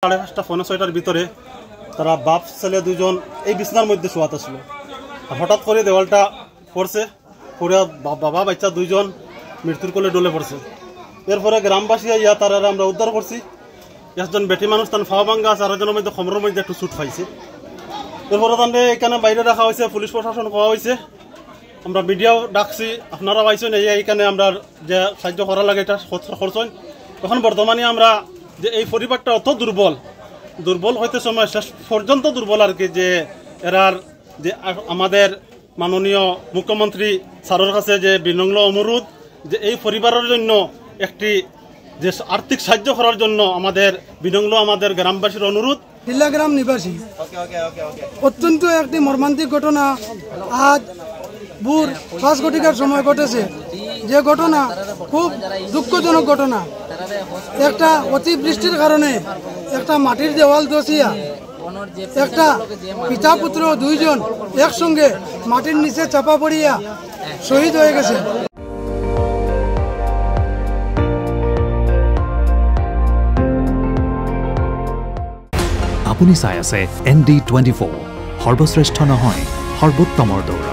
5:30-6:45 ভিতরে তারা বাপ ছেলে দুজন এই বিছনার মধ্যে শোয়াতে ছিল। আর হঠাৎ করে দেওয়ালটা পড়ছে, পড়ে বাবা বাচ্চা দুইজন মৃত্যুর কোলে ডলে পড়ছে। এরপরে গ্রামবাসী ইয়া তারা আমরা উদ্ধার করছি। একজন বেটি মানুষ তার ফাওয়া ভাঙ্গা আছে, আরেকজনের মধ্যে খমরের মধ্যে একটু চুট পাইছে। এরপরে তাদের এখানে বাইরে রাখা হয়েছে, পুলিশ প্রশাসন করা হয়েছে, আমরা মিডিয়াও ডাকছি, আপনারা পাইছেন এইখানে আমরা যে সাহায্য করা লাগে এটা করছেন। এখন বর্তমানে আমরা যে এই পরিবারটা অত দুর্বল হইতে সময় শেষ পর্যন্ত দুর্বল আর কি, যে এরার যে আমাদের মাননীয় মুখ্যমন্ত্রী স্যারের কাছে যে বিনম্র অনুরোধ যে এই পরিবারের জন্য একটি যে আর্থিক সাহায্য করার জন্য আমাদের বিনম্র আমাদের গ্রামবাসীর অনুরোধ। হিল্লাগ্রাম নিবাসী অত্যন্ত একটি মর্মান্তিক ঘটনা আজ ভোর 5 ঘটিকার সময় ঘটেছে। যে ঘটনা খুব দুঃখজনক ঘটনা। একটা অতিবৃষ্টির কারণে একটা মাটির দেওয়াল ধসিয়া একটা পিতা পুত্র দুইজন একসঙ্গে মাটির নিচে চাপা পড়িয়া শহীদ হয়ে গেছে। আপুনি চাই আছে ND24, সৰ্বশ্ৰেষ্ঠ নহয় সৰ্বোত্তমৰ দৌৰ।